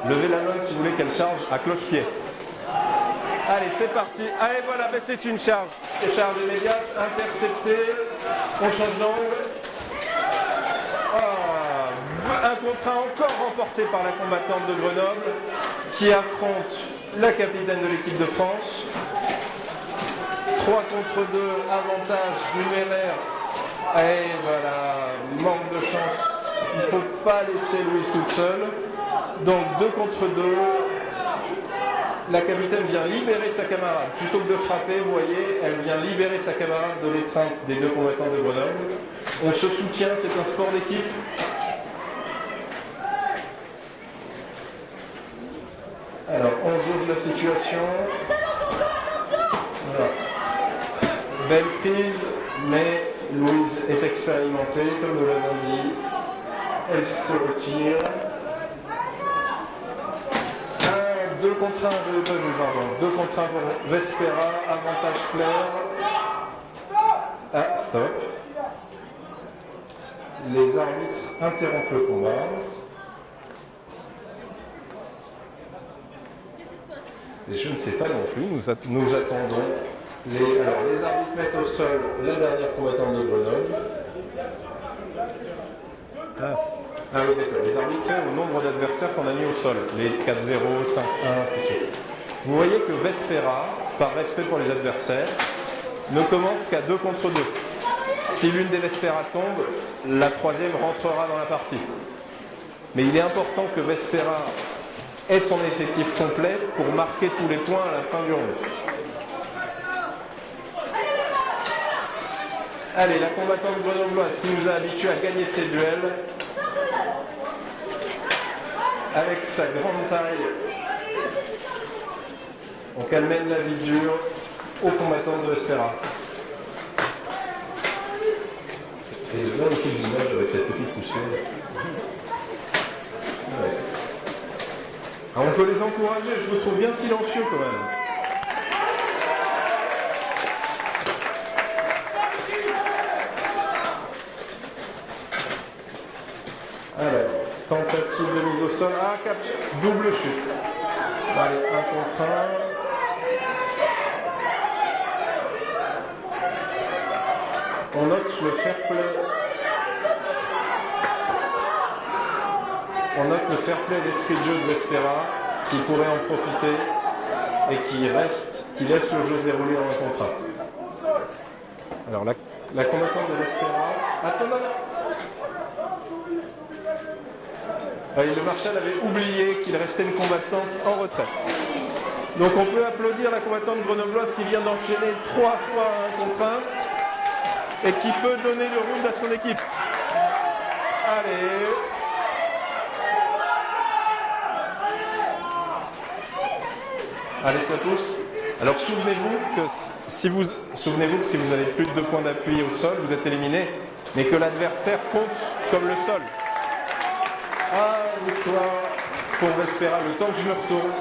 Levez la main si vous voulez qu'elle charge à cloche-pied. Allez, c'est parti. Allez, voilà, mais c'est une charge. Charge immédiate, interceptée. On change d'angle. Un contre un encore remporté par la combattante de Grenoble qui affronte la capitaine de l'équipe de France. 3 contre 2, avantage numéraire. Et voilà, manque de chance. Il ne faut pas laisser Louise toute seule. Donc 2 contre 2. La capitaine vient libérer sa camarade. Plutôt que de frapper, vous voyez, elle vient libérer sa camarade de l'étreinte des 2 combattants de Grenoble. On se soutient, c'est un sport d'équipe. Alors, on jauge la situation. Voilà. Belle prise, mais Louise est expérimentée, comme nous l'avons dit. Elle se retire. 2 contre 1, pardon. 2 contre 1 pour Vespera, avantage clair. Ah, stop. Les arbitres interrompent le combat. Et je ne sais pas non plus, nous attendons. Alors, les arbitres mettent au sol la dernière combattante de Grenoble. Ah oui, d'accord. Les arbitres sont au nombre d'adversaires qu'on a mis au sol. Les 4-0, 5-1, ainsi de suite. Vous voyez que Vespera, par respect pour les adversaires, ne commence qu'à 2 contre 2. Si l'une des Vespera tombe, la troisième rentrera dans la partie. Mais il est important que Vespera ait son effectif complet pour marquer tous les points à la fin du round. Allez, la combattante grenobloise qui nous a habitués à gagner ses duels avec sa grande taille. Donc elle mène la vie dure aux combattants de Vespera. Et de magnifiques images avec cette petite poussière. Ouais. Alors on peut les encourager, je vous trouve bien silencieux quand même. Alors, tentative de mise au sol. Ah, double chute. Allez, 1 contre 1. On note le fair play. On note le fair play, l'esprit de jeu de Vespera, qui pourrait en profiter et qui laisse le jeu se dérouler en 1 contre 1. Alors, la combattante de Vespera. Attends. Le marshal avait oublié qu'il restait une combattante en retraite. Donc on peut applaudir la combattante grenobloise qui vient d'enchaîner 3 fois 1 contre 1 et qui peut donner le round à son équipe. Allez. Allez, ça pousse. Alors souvenez-vous que si vous avez plus de 2 points d'appui au sol, vous êtes éliminé, mais que l'adversaire compte comme le sol. Ah, victoire pour Vespera, le temps que je me retourne.